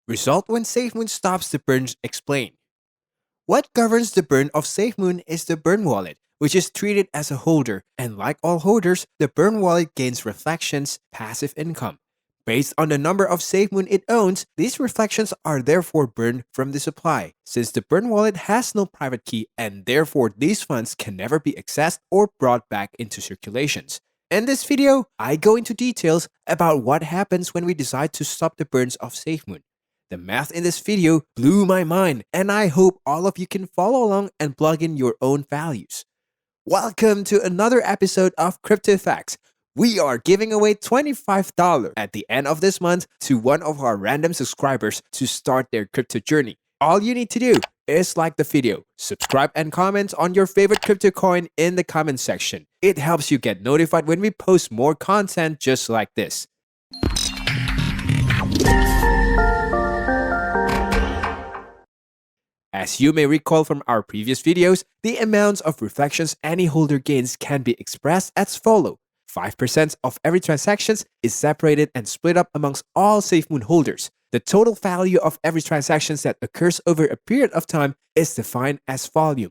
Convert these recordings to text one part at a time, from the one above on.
Result when Safemoon stops the burn explained. What governs the burn of Safemoon is the burn wallet, which is treated as a holder, and like all holders, the burn wallet gains reflections, passive income. Based on the number of Safemoon it owns, these reflections are therefore burned from the supply, since the burn wallet has no private key and therefore these funds can never be accessed or brought back into circulations. In this video, I go into details about what happens when we decide to stop the burns of Safemoon. The math in this video blew my mind, and I hope all of you can follow along and plug in your own values. Welcome to another episode of Crypto Facts. We are giving away $25 at the end of this month to one of our random subscribers to start their crypto journey. All you need to do is like the video, subscribe and comment on your favorite crypto coin in the comment section. It helps you get notified when we post more content just like this. As you may recall from our previous videos, the amounts of reflections any holder gains can be expressed as follows. 5% of every transaction is separated and split up amongst all Safemoon holders. The total value of every transaction that occurs over a period of time is defined as volume.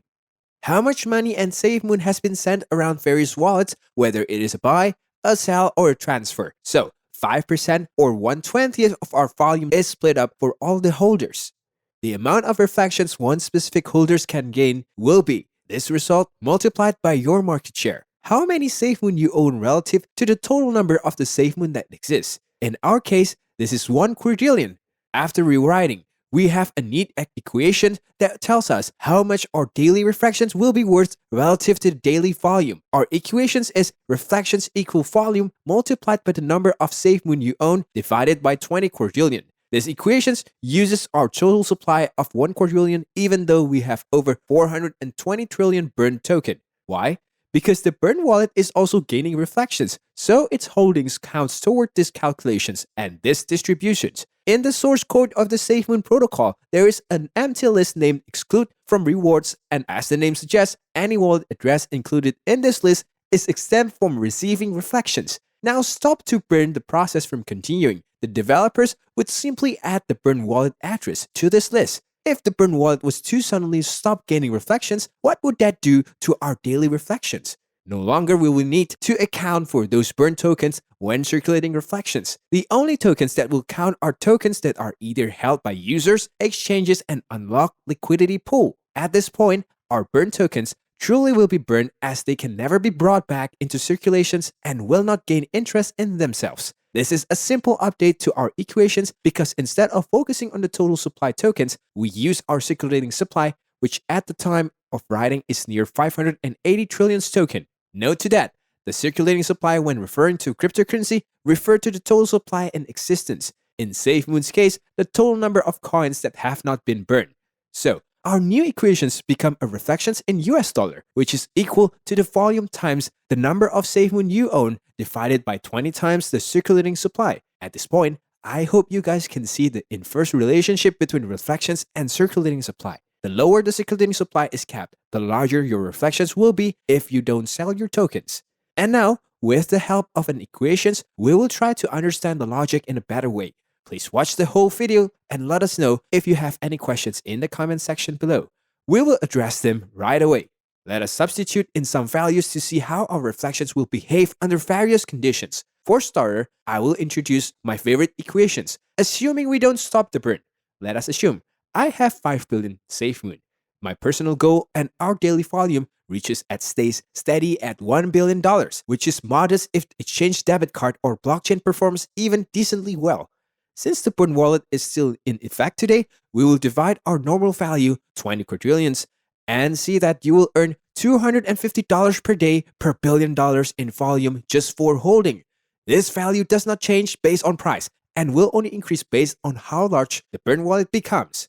How much money and Safemoon has been sent around various wallets, whether it is a buy, a sell, or a transfer. So, 5% or 1/20th of our volume is split up for all the holders. The amount of reflections one specific holders can gain will be this result multiplied by your market share. How many Safemoon you own relative to the total number of the Safemoon that exists. In our case, this is 1 quadrillion. After rewriting, we have a neat equation that tells us how much our daily reflections will be worth relative to the daily volume. Our equations is reflections equal volume multiplied by the number of Safemoon you own divided by 20 quadrillion. This equation uses our total supply of 1 quadrillion even though we have over 420 trillion burn token. Why? Because the burn wallet is also gaining reflections, so its holdings counts toward these calculations and these distributions. In the source code of the Safemoon protocol, there is an empty list named exclude from rewards, and as the name suggests, any wallet address included in this list is exempt from receiving reflections. Now stop to burn the process from continuing. The developers would simply add the burn wallet address to this list. If the burn wallet was to suddenly stop gaining reflections, what would that do to our daily reflections? No longer will we need to account for those burn tokens when circulating reflections. The only tokens that will count are tokens that are either held by users, exchanges, and unlocked liquidity pool. At this point, our burn tokens truly will be burned as they can never be brought back into circulations and will not gain interest in themselves. This is a simple update to our equations because instead of focusing on the total supply tokens, we use our circulating supply, which at the time of writing is near 580 trillion token. Note to that, the circulating supply when referring to cryptocurrency refer to the total supply in existence. In Safemoon's case, the total number of coins that have not been burned. So, our new equations become a reflections in US dollar, which is equal to the volume times the number of Safemoon you own divided by 20 times the circulating supply. At this point, I hope you guys can see the inverse relationship between reflections and circulating supply. The lower the circulating supply is capped, the larger your reflections will be if you don't sell your tokens. And now, with the help of an equations, we will try to understand the logic in a better way. Please watch the whole video and let us know if you have any questions in the comment section below. We will address them right away. Let us substitute in some values to see how our reflections will behave under various conditions. For starter, I will introduce my favorite equations, assuming we don't stop the burn. Let us assume I have 5 billion Safemoon. My personal goal and our daily volume reaches and stays steady at $1 billion, which is modest if exchange debit card or blockchain performs even decently well. Since the burn wallet is still in effect today, we will divide our normal value, 20 quadrillions, and see that you will earn $250 per day per $1 billion in volume just for holding. This value does not change based on price and will only increase based on how large the burn wallet becomes.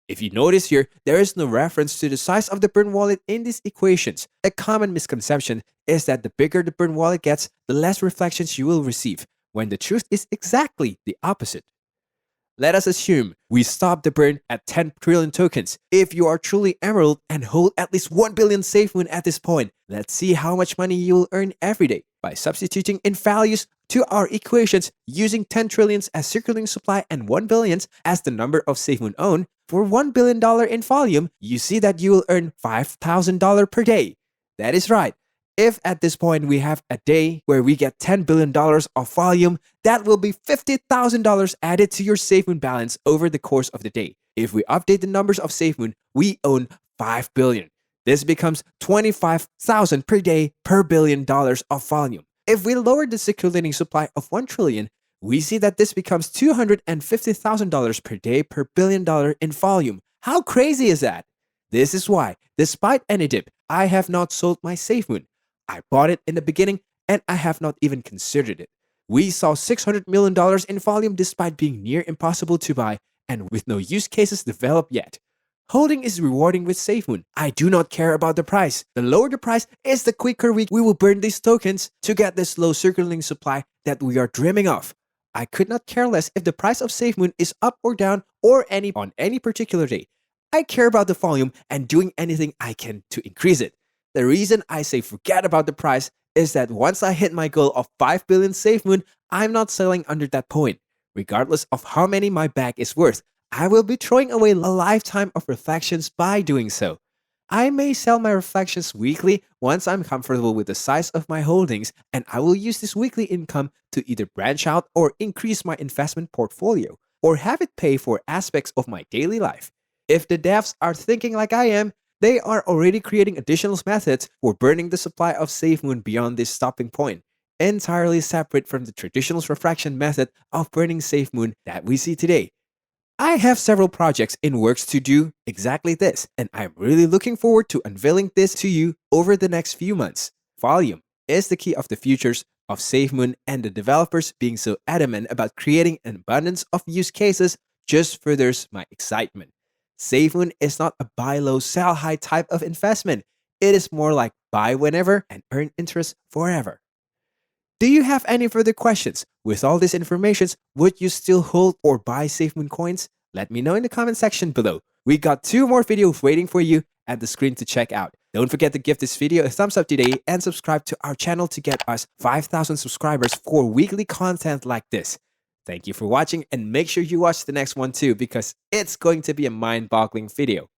If you notice here, there is no reference to the size of the burn wallet in these equations. A common misconception is that the bigger the burn wallet gets, the less reflections you will receive, when the truth is exactly the opposite. Let us assume we stop the burn at 10 trillion tokens. If you are truly Emerald and hold at least 1 billion Safemoon at this point, let's see how much money you will earn every day. By substituting in values to our equations using 10 trillions as circulating supply and 1 billions as the number of Safemoon owned, for $1 billion in volume, you see that you will earn $5,000 per day. That is right. If at this point we have a day where we get $10 billion of volume, that will be $50,000 added to your Safemoon balance over the course of the day. If we update the numbers of Safemoon, we own 5 billion. This becomes 25,000 per day per $1 billion of volume. If we lower the circulating supply of 1 trillion, we see that this becomes $250,000 per day per $1 billion in volume. How crazy is that? This is why, despite any dip, I have not sold my Safemoon. I bought it in the beginning and I have not even considered it. We saw $600 million in volume despite being near impossible to buy and with no use cases developed yet. Holding is rewarding with Safemoon. I do not care about the price. The lower the price is, the quicker we will burn these tokens to get this low circulating supply that we are dreaming of. I could not care less if the price of Safemoon is up or down or on any particular day. I care about the volume and doing anything I can to increase it. The reason I say forget about the price is that once I hit my goal of 5 billion Safemoon, I'm not selling under that point. Regardless of how many my bag is worth, I will be throwing away a lifetime of reflections by doing so. I may sell my reflections weekly once I'm comfortable with the size of my holdings, and I will use this weekly income to either branch out or increase my investment portfolio, or have it pay for aspects of my daily life. If the devs are thinking like I am, they are already creating additional methods for burning the supply of Safemoon beyond this stopping point, entirely separate from the traditional refraction method of burning Safemoon that we see today. I have several projects in works to do exactly this, and I'm really looking forward to unveiling this to you over the next few months. Volume is the key of the futures of Safemoon, and the developers being so adamant about creating an abundance of use cases just furthers my excitement. Safemoon is not a buy low, sell high type of investment. It is more like buy whenever and earn interest forever. Do you have any further questions? With all this information, would you still hold or buy Safemoon coins? Let me know in the comment section below. We got 2 more videos waiting for you at the screen to check out. Don't forget to give this video a thumbs up today and subscribe to our channel to get us 5,000 subscribers for weekly content like this. Thank you for watching, and make sure you watch the next one too, because it's going to be a mind-boggling video.